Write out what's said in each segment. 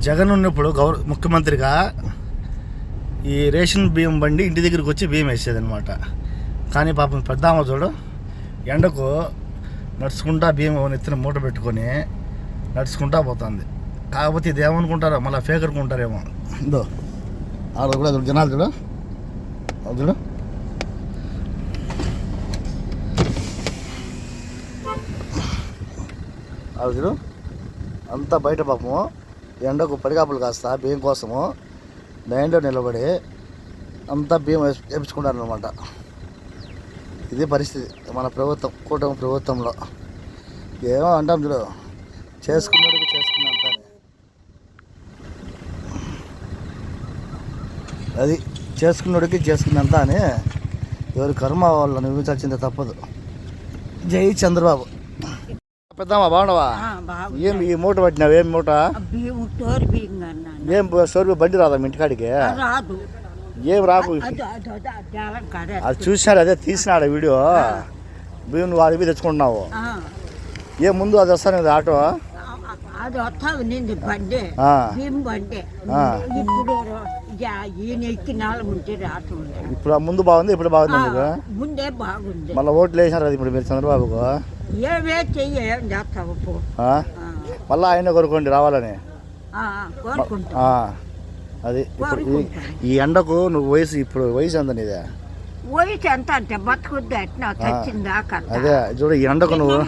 జగన్ ఉన్నప్పుడు ముఖ్యమంత్రిగా ఈ రేషన్ బియ్యం బండి ఇంటి దగ్గరికి వచ్చి బియ్యం వేసేదనమాట. కానీ పాపం పెద్దామ చూడు ఎండకు నడుచుకుంటా బియ్యం నెత్తిన మూట పెట్టుకొని నడుచుకుంటా పోతుంది. కాకపోతే ఇది ఏమనుకుంటారో మళ్ళీ ఫేక్ అనుకుంటారేమో. ఇదో ఆడ కూడా జనాలు చూడు చూడు అది చూడు అంతా బయట పాపము ఎండకు పడిగాపులు కాస్తా బియ్యం కోసము లైన్లో నిలబడి అంతా బియ్యం వేపించుకుంటారు అనమాట. ఇది పరిస్థితి మన ప్రభుత్వం, కూటమి ప్రభుత్వంలో. ఏమో అంటాం చూడు, చేసుకున్నాడికి చేసుకున్నంత అది చేసుకున్నాడికి చేసుకున్నంత అని ఎవరి కర్మ వాళ్ళు నిర్మించాల్సిందే తప్పదు. జై చంద్రబాబు. పెద్దమ్మా బాగున్నావా? ఏం ఈ మూట పట్టినావు? ఏం మూట? ఏం స్టోర్ బండి రాదా మీ ఇంటికాడికి? ఏం రాకు. అది చూసినాడు, అదే తీసినాడు వీడియో. బియ్యం నువ్వు అది తెచ్చుకుంటున్నావు. ఏ ముందు అది వస్తాను కదా ఆటో? ఇప్పుడు ముందు బాగుంది, ఇప్పుడు బాగుంది మీకు? ముందే బాగుంది. మళ్ళీ ఓట్లు వేసినారు అది ఇప్పుడు మీరు చంద్రబాబుకు. మళ్ళీ ఆయన కోరుకోండి రావాలని. అది ఇప్పుడు ఈ ఎండకు నువ్వు వయసు, ఇప్పుడు వయసు ఎంత నీదే? వయసు ఎంత అంటే బతుకుద్ది అట్లా. అదే చూడు, ఈ ఎండకు నువ్వు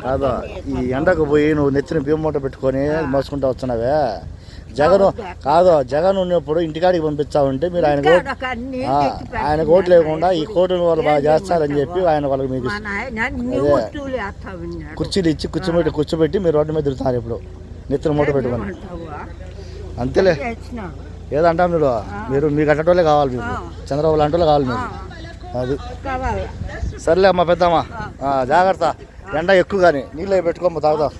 కాదా, ఈ ఎండకు పోయి నువ్వు నెత్తిన బియ్యం మూట పెట్టుకొని మోసుకుంటా వచ్చినావే. జగన్ కాదు, జగన్ ఉన్నప్పుడు ఇంటికాడికి పంపించామంటే మీరు ఆయనకు ఓట్లు లేకుండా ఈ కోర్టును వాళ్ళు బాగా చేస్తారని చెప్పి ఆయన వాళ్ళకి మీకు కుర్చీలు ఇచ్చి కూర్చోబెట్టి మీరు రోడ్డు మీద తిరుగుతున్నారు ఇప్పుడు నెత్తిన మూట పెట్టుకొని. అంతేలే, ఏదంటాం మీరు మీకు అట్టోళ్ళే కావాలి, మీకు చంద్రబాబు లాంటి కావాలి మీకు. అది సర్లే అమ్మా పెద్దమ్మా, జాగ్రత్త. ఎండ ఎక్కువ కానీ నీళ్ళు పెట్టుకోమ్మా తాగుదాం.